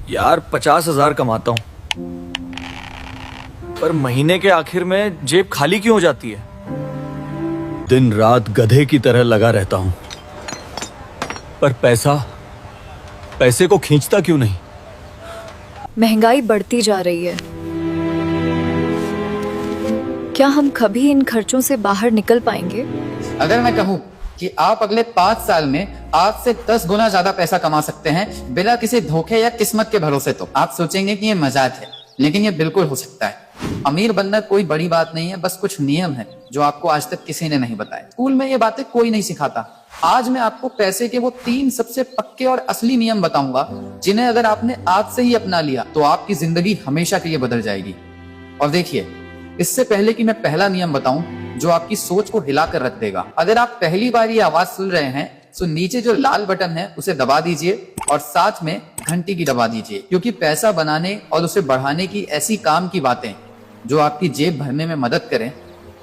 यार 50,000 कमाता हूँ, पर महीने के आखिर में जेब खाली क्यों हो जाती है? दिन रात गधे की तरह लगा रहता हूँ, पर पैसे को खींचता क्यों नहीं? महंगाई बढ़ती जा रही है। क्या हम कभी इन खर्चों से बाहर निकल पाएंगे? अगर मैं कहूँ कि आप अगले 5 साल में आज से 10 गुना ज्यादा पैसा कमा सकते हैं बिना किसी धोखे या किस्मत के भरोसे, तो आप सोचेंगे कि ये मजाक है, लेकिन ये बिल्कुल हो सकता है। अमीर बनना कोई बड़ी बात नहीं है, बस कुछ नियम है जो आपको आज तक किसी ने नहीं बताए। स्कूल में ये बातें कोई नहीं सिखाता। आज मैं आपको पैसे के वो 3 सबसे पक्के और असली नियम बताऊंगा जिन्हें अगर आपने आज से ही अपना लिया तो आपकी जिंदगी हमेशा के लिए बदल जाएगी। और देखिए, इससे पहले कि मैं पहला नियम बताऊं जो आपकी सोच को हिला कर रख देगा, अगर आप पहली बार ये आवाज सुन रहे हैं तो नीचे जो लाल बटन है उसे दबा दीजिए और साथ में घंटी की दबा दीजिए, क्योंकि पैसा बनाने और उसे बढ़ाने की ऐसी काम की बातें जो आपकी जेब भरने में मदद करें,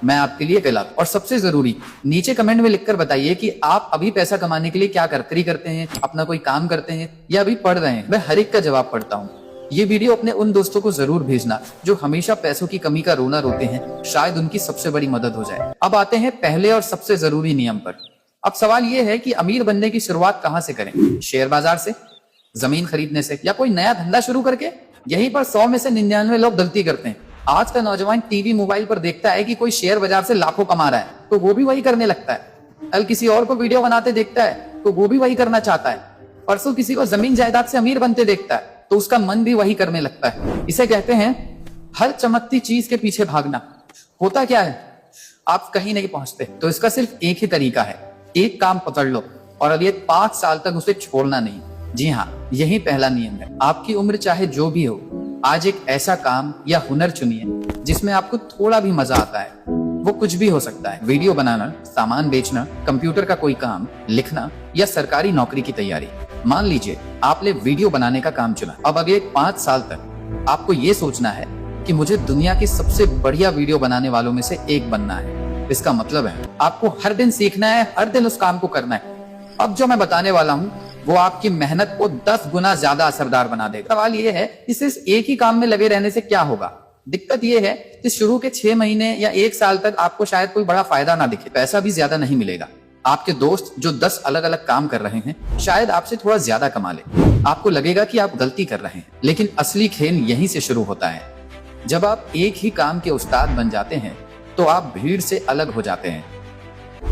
मैं आपके लिए गलत। और सबसे जरूरी, नीचे कमेंट में लिखकर बताइए कि आप अभी पैसा कमाने के लिए क्या करते हैं, अपना कोई काम करते हैं या अभी पढ़ रहे हैं। मैं हर एक का जवाब पढ़ता हूँ। ये वीडियो अपने उन दोस्तों को जरूर भेजना जो हमेशा पैसों की कमी का रोना रोते हैं, शायद उनकी सबसे बड़ी मदद हो जाए। अब आते हैं पहले और सबसे जरूरी नियम पर। अब सवाल ये है कि अमीर बनने की शुरुआत कहाँ से करें? शेयर बाजार से, जमीन खरीदने से, या कोई नया धंधा शुरू करके? यहीं पर 100 में से 99 लोग गलती करते हैं। आज का नौजवान टीवी मोबाइल पर देखता है कि कोई शेयर बाजार से लाखों कमा रहा है तो वो भी वही करने लगता है। कल किसी और को वीडियो बनाते देखता है तो वो भी वही करना चाहता है। परसों किसी को जमीन जायदाद से अमीर बनते देखता है तो उसका मन भी वही करने लगता है। इसे कहते हैं हर चमकती चीज के पीछे भागना। होता क्या है, आप कहीं नहीं पहुंचते, तो इसका सिर्फ एक ही तरीका है, एक काम पकड़ लो और अगले 5 साल तक उसे छोड़ना नहीं। जी हाँ, यही पहला नियम है। आपकी उम्र चाहे जो भी हो, आज एक ऐसा काम या हुनर चुनिए जिसमें आपको थोड़ा भी मजा आता है। वो कुछ भी हो सकता है, वीडियो बनाना, सामान बेचना, कंप्यूटर का कोई काम, लिखना या सरकारी नौकरी की तैयारी। मान लीजिए आपने वीडियो बनाने का काम चुना। अब अगले 5 साल तक आपको ये सोचना है कि मुझे दुनिया की सबसे बढ़िया वीडियो बनाने वालों में से एक बनना है। इसका मतलब है आपको हर दिन सीखना है, हर दिन उस काम को करना है। अब जो मैं बताने वाला हूँ वो आपकी मेहनत को 10 गुना ज्यादा असरदार बना देगा। सवाल ये है कि सिर्फ एक ही काम में लगे रहने से क्या होगा? दिक्कत ये है कि शुरू के 6 महीने या 1 साल तक आपको शायद कोई बड़ा फायदा ना दिखे, पैसा भी ज्यादा नहीं मिलेगा। आपके दोस्त जो 10 अलग अलग काम कर रहे हैं शायद आपसे थोड़ा ज्यादा कमा ले। आपको लगेगा कि आप गलती कर रहे हैं, लेकिन असली खेल यहीं से शुरू होता है। जब आप एक ही काम के उस्ताद बन जाते हैं तो आप भीड़ से अलग हो जाते हैं।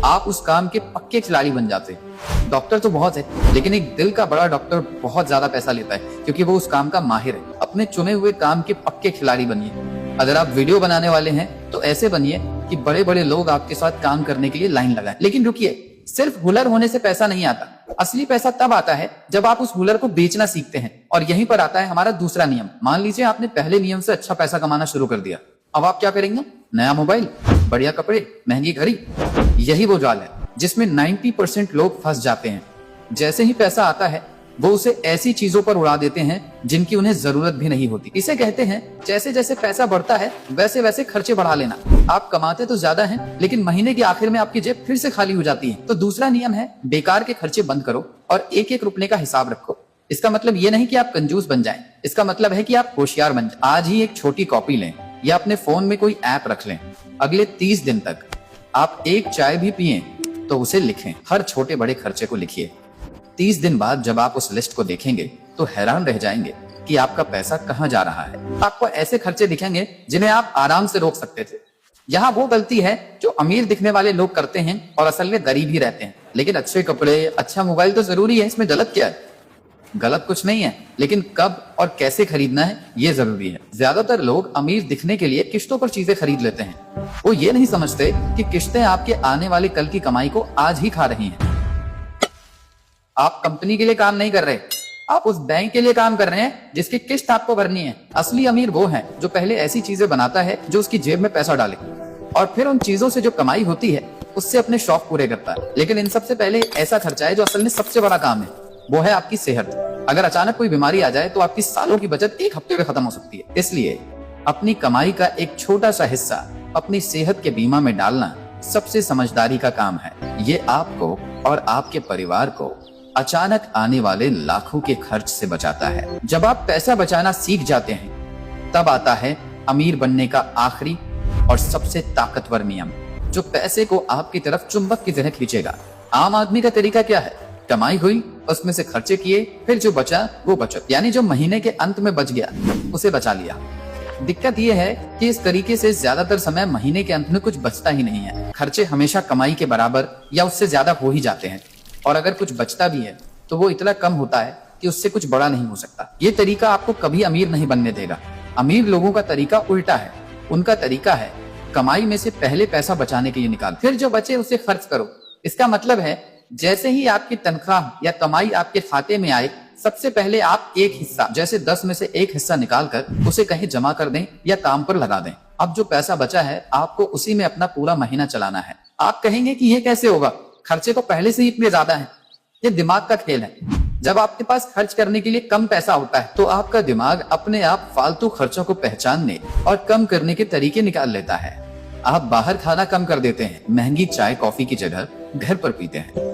आप उस काम के पक्के खिलाड़ी बन जाते हैं। डॉक्टर तो बहुत है, लेकिन एक दिल का बड़ा डॉक्टर बहुत ज्यादा पैसा लेता है क्योंकि वो उस काम का माहिर है। अपने चुने हुए काम के पक्के खिलाड़ी बनिए। अगर आप वीडियो बनाने वाले हैं तो ऐसे बनिए कि बड़े बड़े लोग आपके साथ काम करने के लिए लाइन लगाएं। लेकिन रुकिए, सिर्फ हुनर होने से पैसा नहीं आता। असली पैसा तब आता है जब आप उस हुनर को बेचना सीखते हैं। और यहीं पर आता है हमारा दूसरा नियम। मान लीजिए आपने पहले नियम से अच्छा पैसा कमाना शुरू कर दिया। अब आप क्या करेंगे? नया मोबाइल, बढ़िया कपड़े, महंगी घड़ी। यही वो जाल है जिसमें 90% लोग फंस जाते हैं। जैसे ही पैसा आता है वो उसे ऐसी चीजों पर उड़ा देते हैं जिनकी उन्हें जरूरत भी नहीं होती। इसे कहते हैं जैसे जैसे पैसा बढ़ता है वैसे वैसे खर्चे बढ़ा लेना। आप कमाते तो ज्यादा हैं, लेकिन महीने के आखिर में आपकी जेब फिर से खाली हो जाती है। तो दूसरा नियम है बेकार के खर्चे बंद करो और एक एक रुपए का हिसाब रखो। इसका मतलब ये नहीं कि आप कंजूस बन जाएं, इसका मतलब है कि आप होशियार बन जाएं। आज ही एक छोटी कॉपी लें या अपने फोन में कोई ऐप रख लें। अगले 30 दिन तक आप एक चाय भी पिए तो उसे लिखें। हर छोटे बड़े खर्चे को लिखिए। 30 दिन बाद जब आप उस लिस्ट को देखेंगे तो हैरान रह जाएंगे कि आपका पैसा कहाँ जा रहा है। आपको ऐसे खर्चे दिखेंगे जिन्हें आप आराम से रोक सकते थे। यहाँ वो गलती है जो अमीर दिखने वाले लोग करते हैं और असल में गरीब ही रहते हैं। लेकिन अच्छे कपड़े, अच्छा मोबाइल तो जरूरी है, इसमें गलत क्या है? गलत कुछ नहीं है, लेकिन कब और कैसे खरीदना है ये जरूरी है। ज्यादातर लोग अमीर दिखने के लिए किश्तों पर चीजें खरीद लेते हैं। वो ये नहीं समझते कि किश्तें आपके आने वाले कल की कमाई को आज ही खा रही हैं। आप कंपनी के लिए काम नहीं कर रहे, आप उस बैंक के लिए काम कर रहे हैं जिसकी किस्त आपको भरनी है। असली अमीर वो है जो पहले ऐसी चीजें बनाता है जो उसकी जेब में पैसा डाले और फिर उन चीजों से जो कमाई होती है उससे अपने शौक पूरे करता है। लेकिन इन सबसे पहले ऐसा खर्चा है जो असल में सबसे बड़ा काम है, वो है आपकी सेहत। अगर अचानक कोई बीमारी आ जाए तो आपकी सालों की बचत एक हफ्ते में खत्म हो सकती है। इसलिए अपनी कमाई का एक छोटा सा हिस्सा अपनी सेहत के बीमा में डालना सबसे समझदारी का काम है। ये आपको और आपके परिवार को अचानक आने वाले लाखों के खर्च से बचाता है। जब आप पैसा बचाना सीख जाते हैं तब आता है अमीर बनने का आखिरी और सबसे ताकतवर नियम, जो पैसे को आपकी तरफ चुंबक की तरह खींचेगा। आम आदमी का तरीका क्या है? कमाई हुई, उसमें से खर्चे किए, फिर जो बचा वो बचत, यानी जो महीने के अंत में बच गया उसे बचा लिया। दिक्कत यह है कि इस तरीके से ज्यादातर समय महीने के अंत में कुछ बचता ही नहीं है। खर्चे हमेशा कमाई के बराबर या उससे ज्यादा हो ही जाते हैं, और अगर कुछ बचता भी है तो वो इतना कम होता है कि उससे कुछ बड़ा नहीं हो सकता। ये तरीका आपको कभी अमीर नहीं बनने देगा। अमीर लोगों का तरीका उल्टा है। उनका तरीका है कमाई में से पहले पैसा बचाने के लिए निकाल, फिर जो बचे उसे खर्च करो। इसका मतलब है जैसे ही आपकी तनख्वाह या कमाई आपके खाते में आए, सबसे पहले आप एक हिस्सा, जैसे 10 में से एक हिस्सा निकाल कर उसे कहीं जमा कर दें या काम पर लगा दें। अब जो पैसा बचा है आपको उसी में अपना पूरा महीना चलाना है। आप कहेंगे कि ये कैसे होगा, खर्चे तो पहले से ही इतने ज्यादा है। ये दिमाग का खेल है। जब आपके पास खर्च करने के लिए कम पैसा होता है तो आपका दिमाग अपने आप फालतू खर्चों को पहचानने और कम करने के तरीके निकाल लेता है। आप बाहर खाना कम कर देते हैं, महंगी चाय कॉफी की जगह घर पर पीते हैं।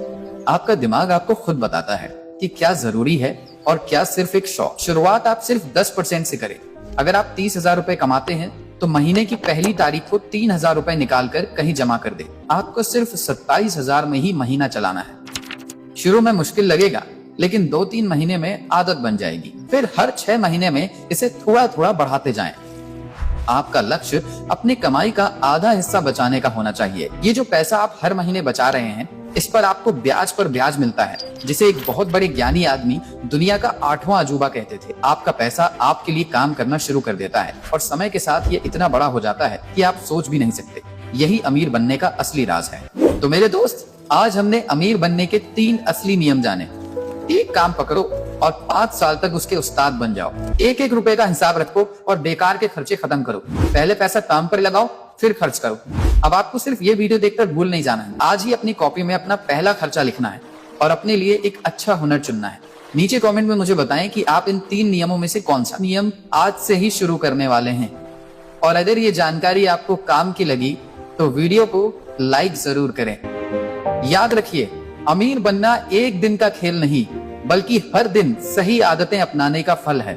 आपका दिमाग आपको खुद बताता है कि क्या जरूरी है और क्या सिर्फ एक शौक। शुरुआत आप सिर्फ 10% से करें। अगर आप 30,000 रुपए कमाते हैं तो महीने की पहली तारीख को 3,000 रुपए निकाल कर कहीं जमा कर दे। आपको सिर्फ 27,000 में ही महीना चलाना है। शुरू में मुश्किल लगेगा, लेकिन 2-3 महीने में आदत बन जाएगी। फिर हर 6 महीने में इसे थोड़ा थोड़ा बढ़ाते जाएं। आपका लक्ष्य अपनी कमाई का आधा हिस्सा बचाने का होना चाहिए। ये जो पैसा आप हर महीने बचा रहे हैं, इस पर आपको ब्याज पर ब्याज मिलता है, जिसे एक बहुत बड़े ज्ञानी आदमी दुनिया का 8वां अजूबा कहते थे। आपका पैसा आपके लिए काम करना शुरू कर देता है और समय के साथ ये इतना बड़ा हो जाता है कि आप सोच भी नहीं सकते। यही अमीर बनने का असली राज है। तो मेरे दोस्त, आज हमने अमीर बनने के 3 असली नियम जाने। एक काम पकड़ो और 5 साल तक उसके उस्ताद बन जाओ। एक रुपए का हिसाब रखो और बेकार के खर्चे खत्म करो। पहले पैसा काम पर लगाओ, फिर खर्च करो। अब आपको सिर्फ ये वीडियो देखकर भूल नहीं जाना है। आज ही अपनी कॉपी में अपना पहला खर्चा लिखना है और अपने लिए एक अच्छा हुनर चुनना है। नीचे कमेंट में मुझे बताएं कि आप इन 3 नियमों में से कौन सा नियम आज से ही शुरू करने वाले हैं। और अगर ये जानकारी आपको काम की लगी तो वीडियो को लाइक जरूर करें। याद रखिए, अमीर बनना एक दिन का खेल नहीं, बल्कि हर दिन सही आदतें अपनाने का फल है।